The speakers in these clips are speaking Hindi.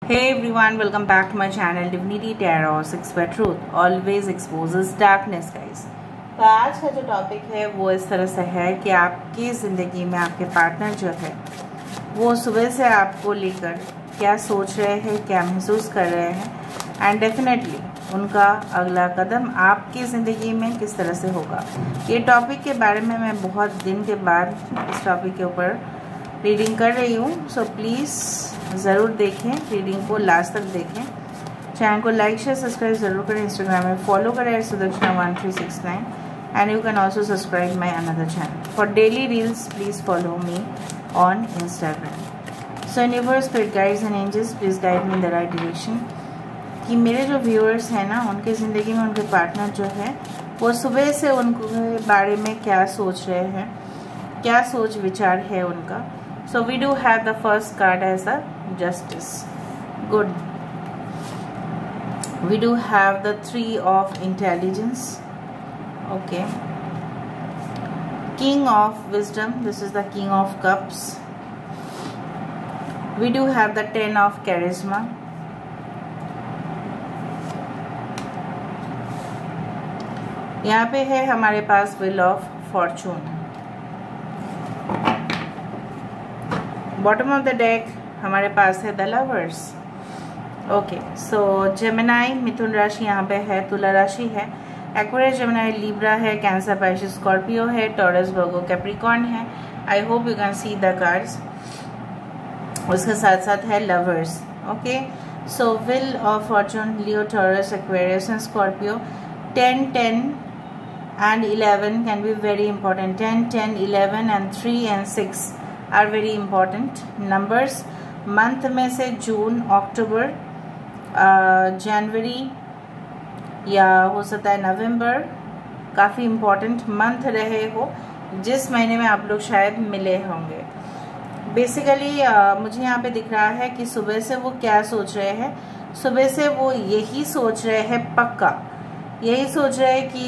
Hey everyone, welcome back to my channel Divinity Tarot 6 by Truth always exposes darkness guys। तो आज का जो टॉपिक है वो इस तरह से है कि आपकी ज़िंदगी में आपके पार्टनर जो है वो सुबह से आपको लेकर क्या सोच रहे हैं, क्या महसूस कर रहे हैं एंड डेफिनेटली उनका अगला कदम आपकी ज़िंदगी में किस तरह से होगा। ये टॉपिक के बारे में मैं बहुत दिन के बाद इस टॉपिक के ऊपर रीडिंग कर रही हूँ। सो प्लीज़ ज़रूर देखें, रीडिंग को लास्ट तक देखें। चैनल को लाइक शेयर सब्सक्राइब ज़रूर करें। इंस्टाग्राम में फॉलो करें सुदक्षिणा1369 and you can also subscribe my another channel for daily reels. Please follow me on Instagram. So universe, spirit guides and angels please guide me in the right direction कि मेरे जो व्यूअर्स हैं ना, उनके ज़िंदगी में उनके पार्टनर जो है वो सुबह से उनके बारे में क्या सोच रहे हैं, क्या सोच विचार है उनका। So we do have the first card as a justice. Good. We do have the 3 of intelligence. Okay. King of wisdom. This is the King of cups. We do have the 10 of charisma. यहाँ पे है हमारे पास Wheel of Fortune. Bottom of the deck हमारे पास है the lovers. Okay, so Gemini मिथुन राशि यहाँ पे है, तुला राशि है, एक्वेरियस जेमिनाई लिब्रा है, कैंसर पाइसेस स्कॉर्पियो है, टॉरस वर्गो कैप्रिकॉर्न है। I hope you can see the cards. उसके साथ साथ है lovers. Okay, so wheel of fortune, Leo, Taurus, Aquarius and Scorpio. 10, 10 and 11 can be very important. 10, 10, 11 and 3 and 6 are very important numbers। Month में से जून, अक्टूबर, जनवरी या हो सकता है नवंबर काफ़ी इम्पॉर्टेंट मंथ रहे हो, जिस महीने में आप लोग शायद मिले होंगे। बेसिकली मुझे यहाँ पे दिख रहा है कि सुबह से वो क्या सोच रहे हैं। सुबह से वो यही सोच रहे हैं, पक्का यही सोच रहे हैं कि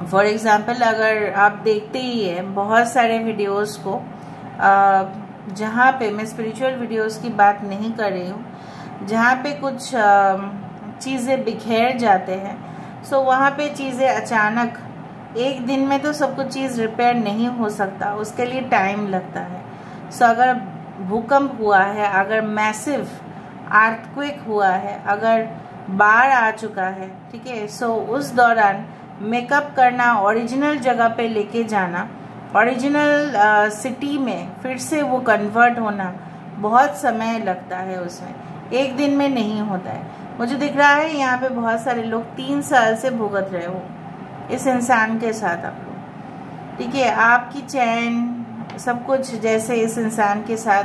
फॉर एग्ज़ाम्पल अगर आप देखते ही है बहुत सारे वीडियोस को, जहाँ पे मैं स्पिरिचुअल वीडियोस की बात नहीं कर रही हूँ, जहाँ पे कुछ चीज़ें बिखेर जाते हैं, सो वहाँ पे चीज़ें अचानक एक दिन में तो सब कुछ चीज़ रिपेयर नहीं हो सकता, उसके लिए टाइम लगता है। सो अगर भूकंप हुआ है, अगर मैसिव अर्थक्वेक हुआ है, अगर बाढ़ आ चुका है, ठीक है, सो उस दौरान मेकअप करना, ओरिजिनल जगह पे लेके जाना, ओरिजिनल सिटी में फिर से वो कन्वर्ट होना बहुत समय लगता है, उसमें एक दिन में नहीं होता है। मुझे दिख रहा है यहाँ पे बहुत सारे लोग 3 साल से भुगत रहे हो इस इंसान के साथ आप लोग, ठीक है। आपकी चैन सब कुछ जैसे इस इंसान के साथ,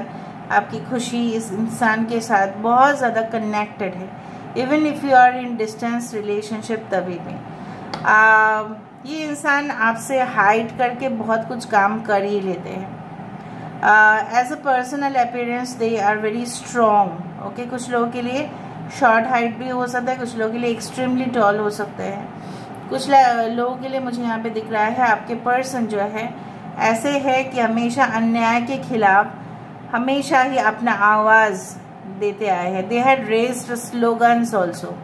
आपकी खुशी इस इंसान के साथ बहुत ज़्यादा कनेक्टेड है। Even if you are in distance relationship, तभी भी ये इंसान आपसे हाइड करके बहुत कुछ काम कर ही लेते हैं। As a personal appearance they are very strong. Okay, कुछ लोगों के लिए शॉर्ट हाइट भी हो सकता है, कुछ लोगों के लिए एक्सट्रीमली टॉल हो सकते हैं, कुछ लोगों के लिए मुझे यहाँ पे दिख रहा है आपके पर्सन जो है ऐसे है कि हमेशा अन्याय के खिलाफ हमेशा ही अपना आवाज़ देते आए हैं। They had raised slogans also,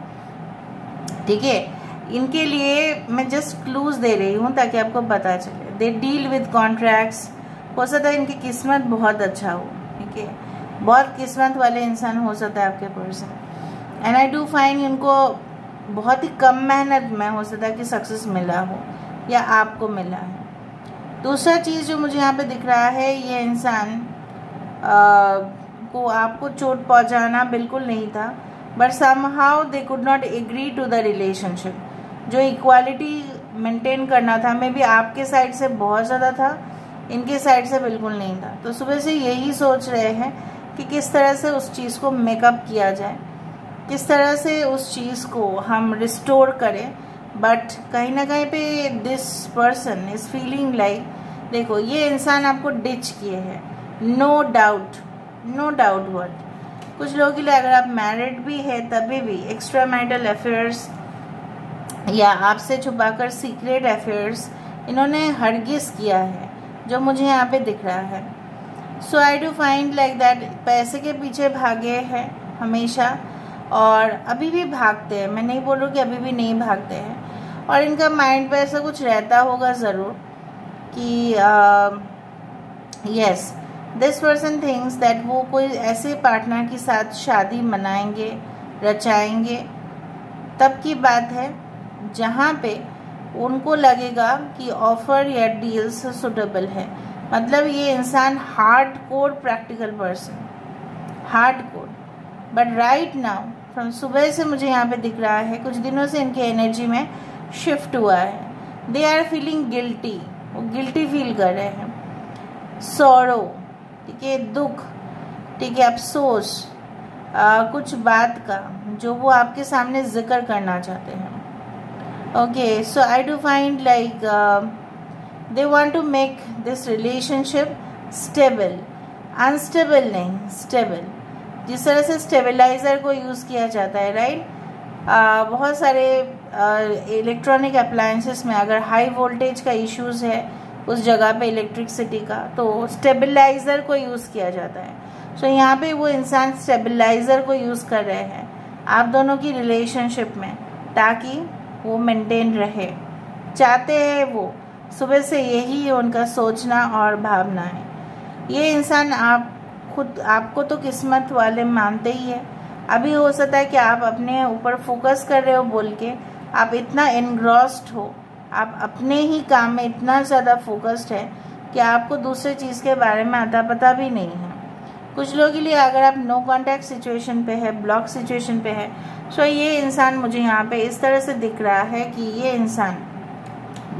ठीक है। इनके लिए मैं जस्ट क्लूज दे रही हूँ ताकि आपको पता चले। They deal with contracts. हो सकता है इनकी किस्मत बहुत अच्छा हो, ठीक है, बहुत किस्मत वाले इंसान हो सकता है आपके person. And I do find इनको बहुत ही कम मेहनत में हो सकता है कि सक्सेस मिला हो या आपको मिला है। दूसरा चीज़ जो मुझे यहाँ पे दिख रहा है, ये इंसान को आपको चोट पहुँचाना बिल्कुल नहीं था, but somehow they could not agree to the relationship. जो इक्वालिटी मेंटेन करना था, मे बी आपके साइड से बहुत ज़्यादा था, इनके साइड से बिल्कुल नहीं था। तो सुबह से यही सोच रहे हैं कि किस तरह से उस चीज़ को मेकअप किया जाए, किस तरह से उस चीज़ को हम रिस्टोर करें। बट कहीं ना कहीं पे this person is feeling like, देखो ये इंसान आपको डिच किए हैं, no doubt, no doubt word. कुछ लोगों के लिए अगर आप मैरिड भी है तभी भी एक्स्ट्रा मैरिटल अफेयर्स या आपसे छुपाकर सीक्रेट अफेयर्स इन्होंने हरगिज़ किया है, जो मुझे यहाँ पे दिख रहा है। So I do find like that पैसे के पीछे भागे हैं हमेशा, और अभी भी भागते हैं। मैं नहीं बोल रही कि अभी भी नहीं भागते हैं, और इनका माइंड पे ऐसा कुछ रहता होगा ज़रूर कि yes this person thinks that वो कोई ऐसे पार्टनर के साथ शादी मनाएंगे, रचाएंगे, तब की बात है जहाँ पे उनको लगेगा कि ऑफर या डील्स सुटेबल है। मतलब ये इंसान hard core practical person, hard core. But right now from सुबह से मुझे यहाँ पे दिख रहा है, कुछ दिनों से इनके एनर्जी में शिफ्ट हुआ है। दे आर फीलिंग गिल्टी, वो गिल्टी फील कर रहे हैं। सॉरो, ठीक है, दुख, ठीक है, अफसोस, कुछ बात का जो वो आपके सामने जिक्र करना चाहते हैं। Okay, so I do find like they want to make this relationship stable, unstable नहीं, स्टेबल। जिस तरह से स्टेबलाइज़र को यूज़ किया जाता है, राइट, बहुत सारे इलेक्ट्रॉनिक अप्लायंसेस में अगर हाई वोल्टेज का इश्यूज़ है उस जगह पे इलेक्ट्रिसिटी का, तो स्टेबलाइज़र को यूज़ किया जाता है। सो यहाँ पे वो इंसान स्टेबलाइज़र को यूज़ कर रहे हैं आप दोनों की रिलेशनशिप में, ताकि वो मेंटेन रहे। चाहते हैं वो, सुबह से यही है उनका सोचना और भावना है। ये इंसान आपको तो किस्मत वाले मानते ही है। अभी हो सकता है कि आप अपने ऊपर फोकस कर रहे हो बोल के आप इतना एनग्रॉस्ड हो, आप अपने ही काम में इतना ज़्यादा फोकस्ड है कि आपको दूसरे चीज़ के बारे में अता पता भी नहीं है। कुछ लोगों के लिए अगर आप नो कांटेक्ट सिचुएशन पे है, ब्लॉक सिचुएशन पे है, सो ये इंसान मुझे यहाँ पे इस तरह से दिख रहा है कि ये इंसान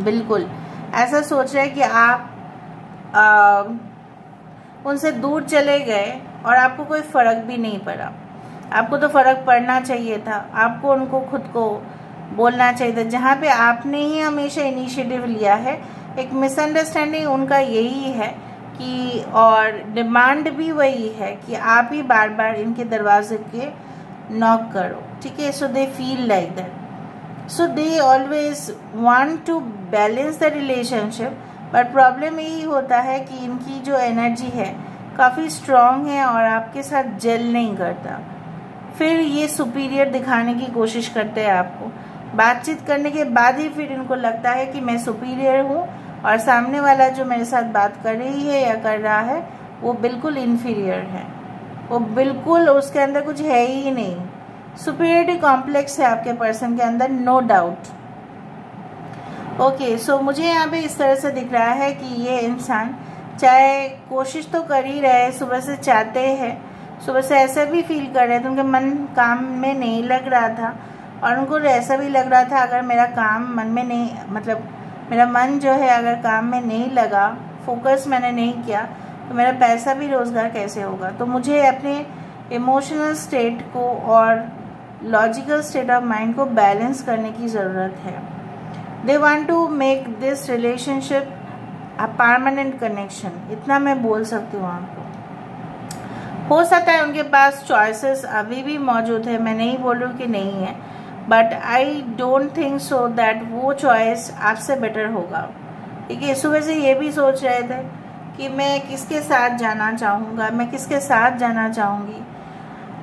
बिल्कुल ऐसा सोच रहा है कि आप उनसे दूर चले गए और आपको कोई फ़र्क भी नहीं पड़ा। आपको तो फ़र्क पड़ना चाहिए था, आपको उनको खुद को बोलना चाहिए था, जहाँ पे आपने ही हमेशा इनिशिएटिव लिया है। एक मिसअंडरस्टैंडिंग उनका यही है कि, और डिमांड भी वही है कि आप ही बार बार इनके दरवाजे के नॉक करो, ठीक है। So they feel like that, so they always want to balance the relationship. But problem यही होता है कि इनकी जो एनर्जी है काफ़ी स्ट्रॉन्ग है और आपके साथ जेल नहीं करता। फिर ये सुपीरियर दिखाने की कोशिश करते हैं आपको। बातचीत करने के बाद ही फिर इनको लगता है कि मैं सुपीरियर हूँ और सामने वाला जो मेरे साथ बात कर रही है या कर रहा है वो बिल्कुल इन्फीरियर है, वो बिल्कुल उसके अंदर कुछ है ही नहीं। सुपीरियरिटी कॉम्प्लेक्स है आपके पर्सन के अंदर, नो डाउट। ओके, सो मुझे यहाँ पे इस तरह से दिख रहा है कि ये इंसान चाहे कोशिश तो कर ही रहे, सुबह से चाहते हैं, सुबह से ऐसा भी फील कर रहे थे, उनके मन काम में नहीं लग रहा था, और उनको ऐसा भी लग रहा था अगर मेरा काम मन में नहीं, मतलब मेरा मन जो है अगर काम में नहीं लगा, फोकस मैंने नहीं किया, तो मेरा पैसा भी रोज़गार कैसे होगा। तो मुझे अपने इमोशनल स्टेट को और लॉजिकल स्टेट ऑफ माइंड को बैलेंस करने की ज़रूरत है। They want to make this relationship a permanent connection, इतना मैं बोल सकती हूँ आपको। हो सकता है उनके पास चॉइसेस अभी भी मौजूद है, मैं नहीं बोल रही हूँ कि नहीं है, but I don't think so that वो चॉइस आपसे बेटर होगा, ठीक है। सुबह से ये भी सोच रहे थे कि मैं किसके साथ जाना चाहूँगा, मैं किसके साथ जाना चाहूँगी,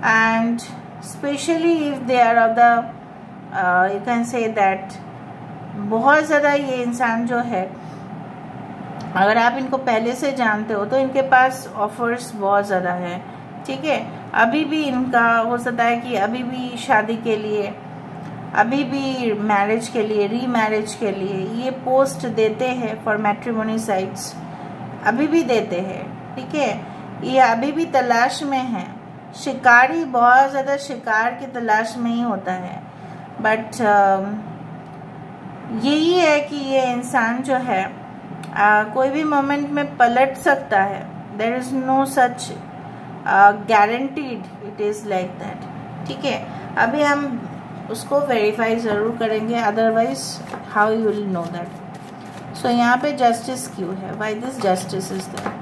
and specially if they are of the you can say that, बहुत ज़्यादा ये इंसान जो है, अगर आप इनको पहले से जानते हो तो इनके पास ऑफर्स बहुत ज़्यादा है, ठीक है। अभी भी इनका हो सकता है कि अभी भी शादी के लिए, अभी भी मैरिज के लिए, रीमैरिज के लिए ये पोस्ट देते हैं फॉर मैट्रिमोनी साइट्स, अभी भी देते हैं, ठीक है। ये अभी भी तलाश में है, शिकारी बहुत ज़्यादा शिकार की तलाश में ही होता है। बट यही है कि ये इंसान जो है कोई भी मोमेंट में पलट सकता है। There is no such guaranteed it is like that, ठीक है। अभी हम उसको वेरीफाई ज़रूर करेंगे, otherwise how you will know that. So यहाँ पे जस्टिस क्यों है, why this justice is there.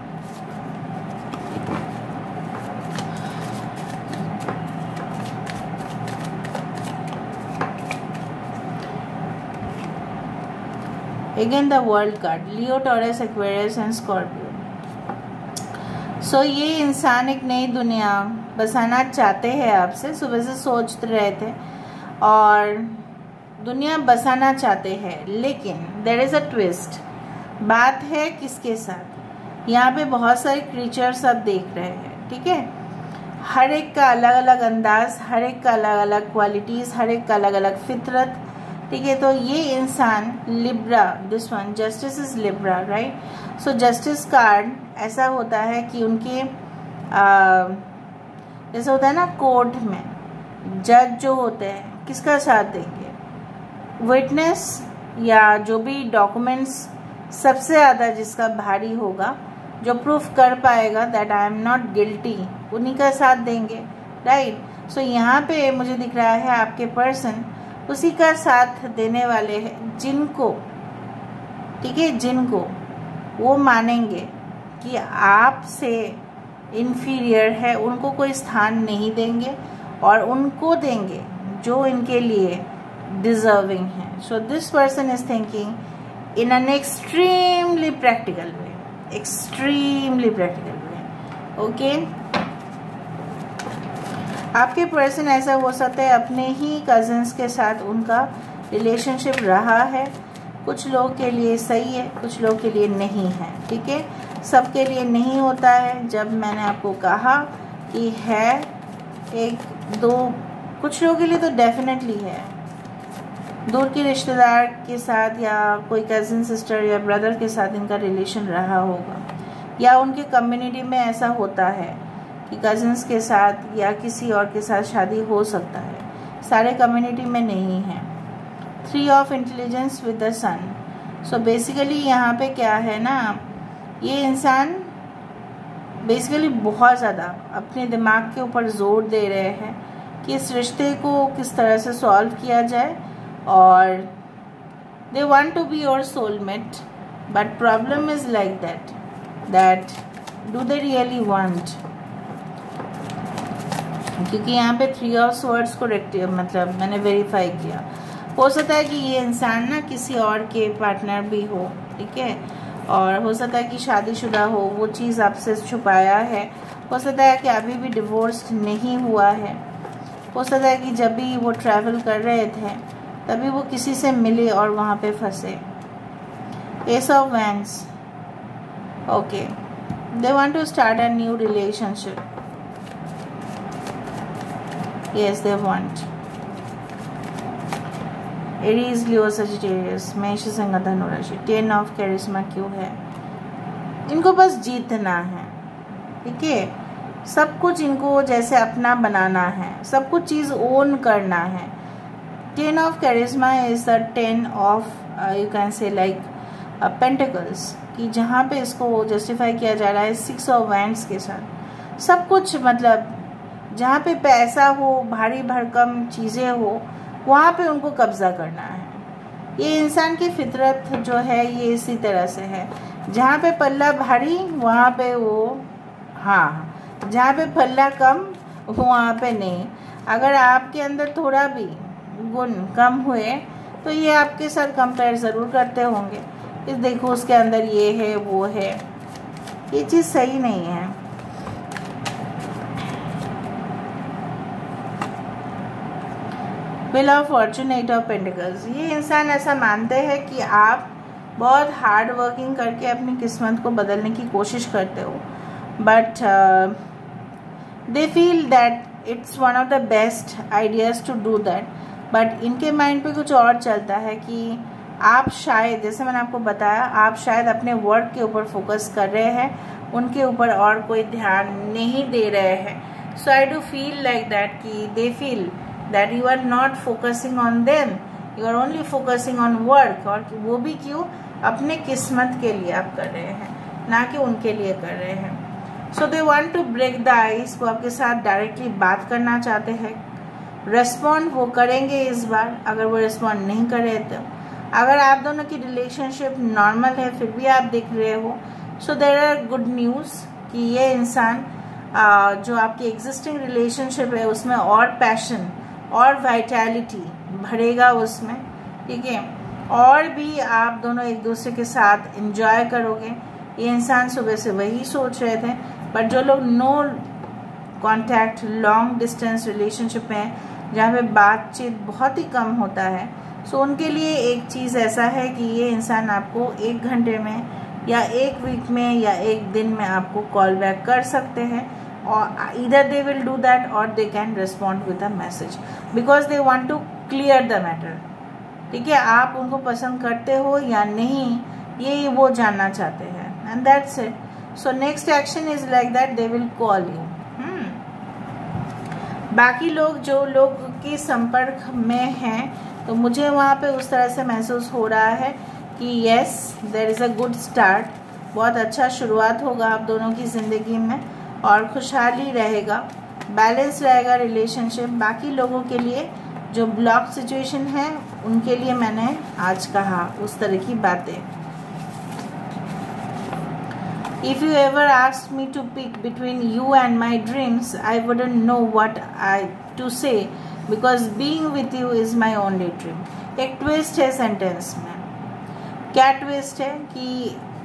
Again the world card, Leo, Taurus, Aquarius and Scorpio. सो ये इंसान एक नई दुनिया बसाना चाहते हैं आपसे, सुबह से सोच रहे थे और दुनिया बसाना चाहते हैं, लेकिन देयर इज़ अ ट्विस्ट। बात है किसके साथ? यहाँ पे बहुत सारे क्रीचर्स आप देख रहे हैं, ठीक है। हर एक का अलग अलग अंदाज, हर एक का अलग अलग क्वालिटीज़, हर एक का अलग अलग फितरत, ठीक है। तो ये इंसान Libra, this one justice is Libra, right. So justice card ऐसा होता है कि उनके जैसे होता है ना कोर्ट में जज जो होते हैं किसका साथ देंगे? विटनेस या जो भी डॉक्यूमेंट्स सबसे ज़्यादा जिसका भारी होगा, जो प्रूफ कर पाएगा that I am not guilty, उन्हीं का साथ देंगे, राइट। सो यहाँ पे मुझे दिख रहा है आपके पर्सन उसी का साथ देने वाले हैं जिनको, ठीक है, जिनको वो मानेंगे कि आपसे इन्फीरियर है, उनको कोई स्थान नहीं देंगे और उनको देंगे जो इनके लिए डिजर्विंग है। So this person is thinking in an extremely practical way, extremely practical way, okay. आपके पर्सन ऐसा हो सकता है अपने ही कजन्स के साथ उनका रिलेशनशिप रहा है, कुछ लोगों के लिए सही है, कुछ लोगों के लिए नहीं है, ठीक है। सबके लिए नहीं होता है। जब मैंने आपको कहा कि है एक दो, कुछ लोगों के लिए तो डेफिनेटली है, दूर के रिश्तेदार के साथ या कोई कज़न सिस्टर या ब्रदर के साथ इनका रिलेशन रहा होगा, या उनके कम्युनिटी में ऐसा होता है कि कज़न्स के साथ या किसी और के साथ शादी हो सकता है, सारे कम्युनिटी में नहीं है। 3 of intelligence with the sun. So basically यहाँ पे क्या है ना, ये इंसान बेसिकली बहुत ज़्यादा अपने दिमाग के ऊपर जोर दे रहे हैं कि इस रिश्ते को किस तरह से सॉल्व किया जाए, और they want to be your soulmate, but problem is like that do they really want, क्योंकि यहाँ पे 3 ऑफ स्वर्ड्स को मतलब मैंने वेरीफाई किया। हो सकता है कि ये इंसान ना किसी और के पार्टनर भी हो, ठीक है, और हो सकता है कि शादीशुदा हो, वो चीज़ आपसे छुपाया है। हो सकता है कि अभी भी डिवोर्स्ड नहीं हुआ है। हो सकता है कि जब भी वो ट्रैवल कर रहे थे तभी वो किसी से मिले और वहाँ पे फंसे। Ace of wands, okay, they want to start a new relationship, yes they want। Aries, Leo, Sagittarius, मेष, सिंह, धनु राशि। 10 ऑफ कैरिश्मा क्यों है? इनको बस जीतना है, ठीक है। सब कुछ इनको जैसे अपना बनाना है, सब कुछ चीज़ ओन करना है। 10 of charisma is the 10 of you can say like pentacles, कि जहाँ पे इसको जस्टिफाई किया जा रहा है 6 ऑफ वैंड्स के साथ। सब कुछ मतलब जहाँ पे पैसा हो, भारी भरकम चीज़ें हो, वहाँ पे उनको कब्जा करना है। ये इंसान की फितरत जो है ये इसी तरह से है, जहाँ पे पल्ला भारी वहाँ पे वो, हाँ, जहाँ पे पल्ला कम वहाँ पे नहीं। अगर आपके अंदर थोड़ा भी गुण कम हुए तो ये आपके साथ कंपेयर ज़रूर करते होंगे कि देखो उसके अंदर ये है वो है, ये चीज़ सही नहीं है। Wheel of Fortune, 8 of pentacles. ये इंसान ऐसा मानते हैं कि आप बहुत हार्ड वर्किंग करके अपनी किस्मत को बदलने की कोशिश करते हो, but they feel that it's one of the best ideas to do that, but इनके माइंड पे कुछ और चलता है कि आप शायद, जैसे मैंने आपको बताया, आप शायद अपने वर्क के ऊपर फोकस कर रहे हैं, उनके ऊपर और कोई ध्यान नहीं दे रहे हैं। So I do feel like that कि they feel that you are not focusing on them, you are only focusing on work, और वो भी क्यों? अपने किस्मत के लिए आप कर रहे हैं, ना कि उनके लिए कर रहे हैं। so they want to break the ice, वो आपके साथ डायरेक्टली बात करना चाहते हैं। रेस्पॉन्ड वो करेंगे इस बार, अगर वो रेस्पॉन्ड नहीं करे तो, अगर आप दोनों की रिलेशनशिप नॉर्मल है फिर भी आप दिख रहे हो, so there are good news कि ये इंसान जो आपकी एग्जिस्टिंग रिलेशनशिप है उसमें और पैशन और वाइटैलिटी भरेगा उसमें, ठीक है, और भी आप दोनों एक दूसरे के साथ एंजॉय करोगे। ये इंसान सुबह से वही सोच रहे थे बट जो लोग no contact long distance relationship में हैं, जहाँ पे बातचीत बहुत ही कम होता है, सो उनके लिए एक चीज़ ऐसा है कि ये इंसान आपको 1 घंटे में या 1 वीक में या 1 दिन में आपको कॉल बैक कर सकते हैं, और either they will do that और they can respond with a message because they want to clear the matter. ठीक है, आप उनको पसंद करते हो या नहीं, ये वो जानना चाहते हैं, and that's it. So next action is like that, they will call you. बाकी लोग जो लोग के संपर्क में हैं, तो मुझे वहाँ पे उस तरह से महसूस हो रहा है कि yes there is a good start, बहुत अच्छा शुरुआत होगा आप दोनों की ज़िंदगी में, और खुशहाली रहेगा, बैलेंस रहेगा रिलेशनशिप। बाकी लोगों के लिए जो ब्लॉक सिचुएशन है, उनके लिए मैंने आज कहा उस तरह की बातें। If you ever asked me to pick between you and my dreams, I wouldn't know what to say because being with you is my only dream. एक ट्विस्ट है सेंटेंस में। क्या ट्विस्ट है कि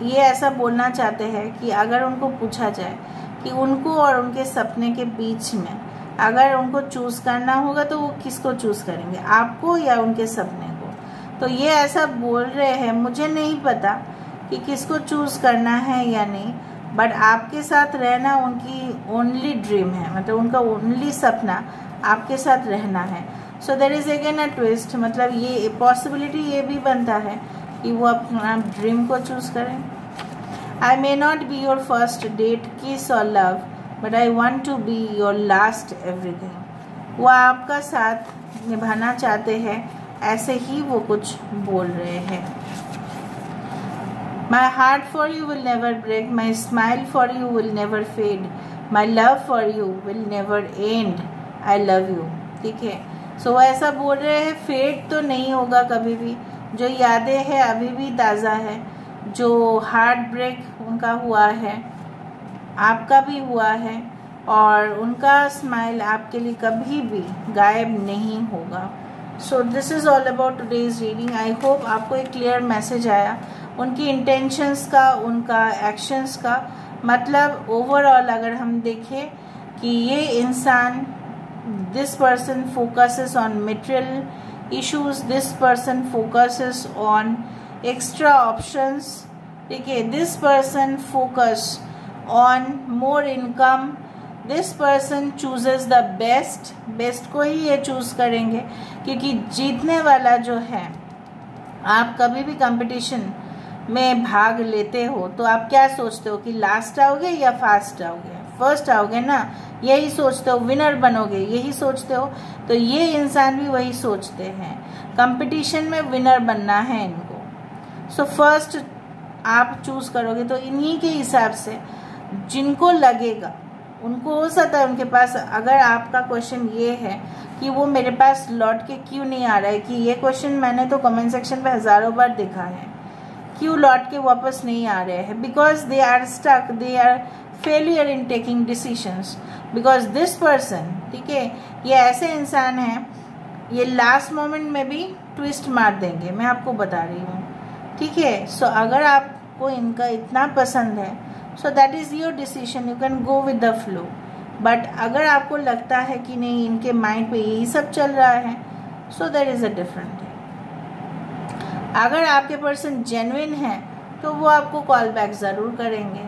ये ऐसा बोलना चाहते हैं कि अगर उनको पूछा जाए कि उनको और उनके सपने के बीच में अगर उनको चूज़ करना होगा तो वो किसको चूज़ करेंगे, आपको या उनके सपने को। तो ये ऐसा बोल रहे हैं, मुझे नहीं पता कि किसको चूज़ करना है या नहीं, बट आपके साथ रहना उनकी ओनली ड्रीम है, मतलब उनका ओनली सपना आपके साथ रहना है। So there is again a twist, मतलब ये पॉसिबिलिटी ये भी बनता है कि वो अपना ड्रीम को चूज़ करें। I may not be your first date kiss और love, but I want to be your last everything. वो आपका साथ निभाना चाहते हैं, ऐसे ही वो कुछ बोल रहे हैं। My heart for you will never break, my smile for you will never fade, my love for you will never end, I love you। ठीक है, सो वो ऐसा बोल रहे हैं, फेड तो नहीं होगा कभी भी, जो यादें हैं अभी भी ताज़ा है, जो हार्ट ब्रेक उनका हुआ है आपका भी हुआ है, और उनका स्माइल आपके लिए कभी भी गायब नहीं होगा। So this is all about today's reading. I hope आपको एक क्लियर मैसेज आया उनकी इंटेंशंस का, उनका एक्शंस का। मतलब ओवरऑल अगर हम देखें कि ये इंसान, this person focuses on material issues, this person focuses on extra options. ठीक है, this person focus on more income, this person chooses the best, best को ही ये चूज़ करेंगे, क्योंकि जीतने वाला जो है, आप कभी भी कंपटीशन में भाग लेते हो तो आप क्या सोचते हो कि लास्ट आओगे या फास्ट आओगे, फर्स्ट आओगे ना, यही सोचते हो, विनर बनोगे यही सोचते हो। तो ये इंसान भी वही सोचते हैं, कंपटीशन में विनर बनना है इनको। सो फर्स्ट आप चूज करोगे, तो इन्हीं के हिसाब से जिनको लगेगा, उनको हो सकता है उनके पास, अगर आपका क्वेश्चन ये है कि वो मेरे पास लौट के क्यों नहीं आ रहा है, कि ये क्वेश्चन मैंने तो कमेंट सेक्शन पे हज़ारों बार देखा है, क्यों लौट के वापस नहीं आ रहे हैं, because they are stuck, they are failure in taking decisions, because this person, ठीक है, ये ऐसे इंसान हैं, ये लास्ट मोमेंट में भी ट्विस्ट मार देंगे, मैं आपको बता रही हूँ। ठीक है, सो अगर आपको इनका इतना पसंद है, so that is your decision, you can go with the flow. But अगर आपको लगता है कि नहीं, इनके माइंड पे यही सब चल रहा है, so that is a different thing. अगर आपके पर्सन जेन्युइन है तो वो आपको कॉल बैक ज़रूर करेंगे,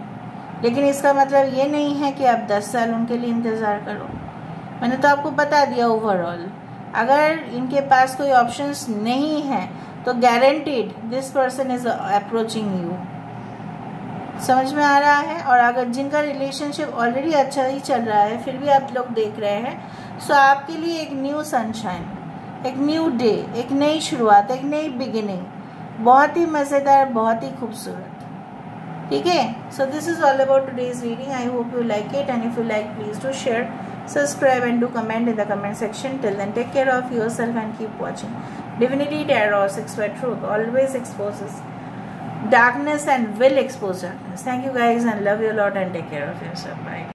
लेकिन इसका मतलब ये नहीं है कि आप 10 साल उनके लिए इंतज़ार करो। मैंने तो आपको बता दिया ओवरऑल, अगर इनके पास कोई ऑप्शंस नहीं है तो guaranteed this person is approaching you. समझ में आ रहा है? और अगर जिनका रिलेशनशिप ऑलरेडी अच्छा ही चल रहा है फिर भी आप लोग देख रहे हैं, सो आपके लिए एक न्यू सनशाइन, एक न्यू डे, एक नई शुरुआत, एक नई बिगिनिंग, बहुत ही मज़ेदार, बहुत ही खूबसूरत। ठीक है, so this is all about today's reading. I hope you like it, and if you like please do share, subscribe and do comment in the comment section. Till then, take care of yourself and keep watching. Divinity Tarot 6 by Truth always exposes darkness and will expose darkness. Thank you guys and love you a lot, and take care of yourself. Bye.